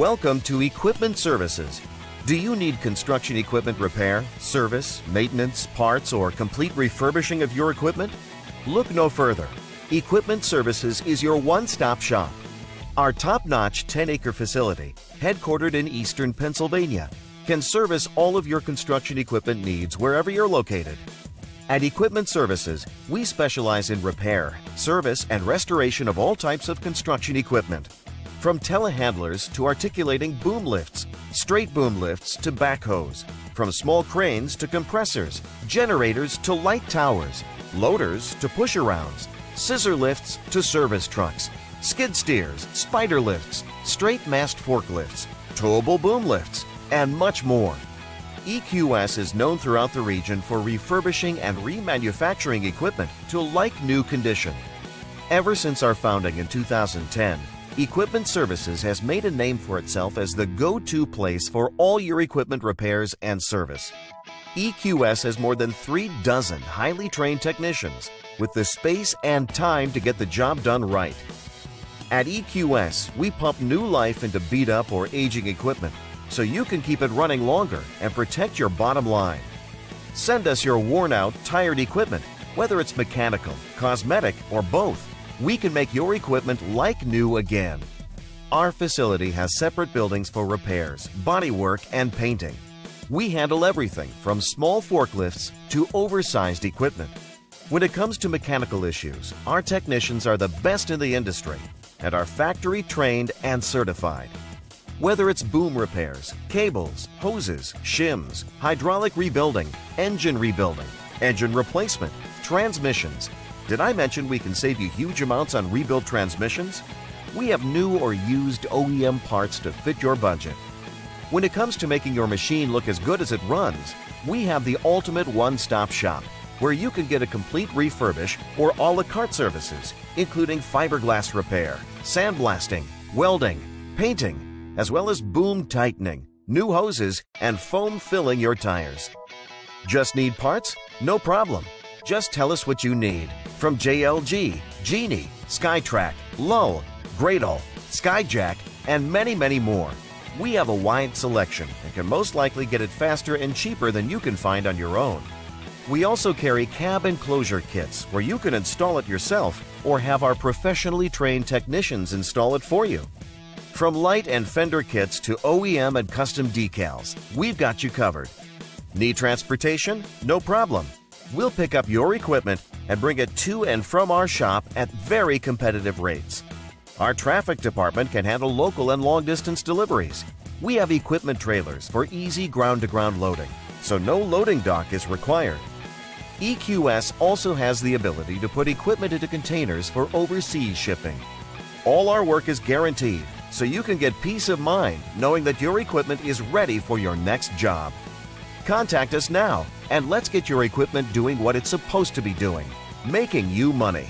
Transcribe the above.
Welcome to Equipment Services. Do you need construction equipment repair, service, maintenance, parts, or complete refurbishing of your equipment? Look no further. Equipment Services is your one-stop shop. Our top-notch 10-acre facility, headquartered in eastern Pennsylvania, can service all of your construction equipment needs wherever you're located. At Equipment Services, we specialize in repair, service, and restoration of all types of construction equipment. From telehandlers to articulating boom lifts, straight boom lifts to backhoes, from small cranes to compressors, generators to light towers, loaders to push-arounds, scissor lifts to service trucks, skid steers, spider lifts, straight mast forklifts, towable boom lifts, and much more. EQS is known throughout the region for refurbishing and remanufacturing equipment to like-new condition. Ever since our founding in 2010, Equipment Services has made a name for itself as the go-to place for all your equipment repairs and service. EQS has more than 36 highly trained technicians with the space and time to get the job done right. At EQS, we pump new life into beat-up or aging equipment so you can keep it running longer and protect your bottom line. Send us your worn-out, tired equipment, whether it's mechanical, cosmetic, or both. We can make your equipment like new again. Our facility has separate buildings for repairs, bodywork, and painting. We handle everything from small forklifts to oversized equipment. When it comes to mechanical issues, our technicians are the best in the industry and are factory trained and certified. Whether it's boom repairs, cables, hoses, shims, hydraulic rebuilding, engine replacement, transmissions. Did I mention we can save you huge amounts on rebuild transmissions? We have new or used OEM parts to fit your budget. When it comes to making your machine look as good as it runs, we have the ultimate one-stop shop where you can get a complete refurbish or a la carte services, including fiberglass repair, sandblasting, welding, painting, as well as boom tightening, new hoses, and foam filling your tires. Just need parts? No problem. Just tell us what you need. From JLG, Genie, SkyTrack, Lull, Gradle, Skyjack, and many, many more. We have a wide selection and can most likely get it faster and cheaper than you can find on your own. We also carry cab enclosure kits where you can install it yourself or have our professionally trained technicians install it for you. From light and fender kits to OEM and custom decals, we've got you covered. Need transportation? No problem. We'll pick up your equipment and bring it to and from our shop at very competitive rates. Our traffic department can handle local and long-distance deliveries. We have equipment trailers for easy ground-to-ground loading, so no loading dock is required. EQS also has the ability to put equipment into containers for overseas shipping. All our work is guaranteed, so you can get peace of mind knowing that your equipment is ready for your next job. Contact us now and let's get your equipment doing what it's supposed to be doing, making you money.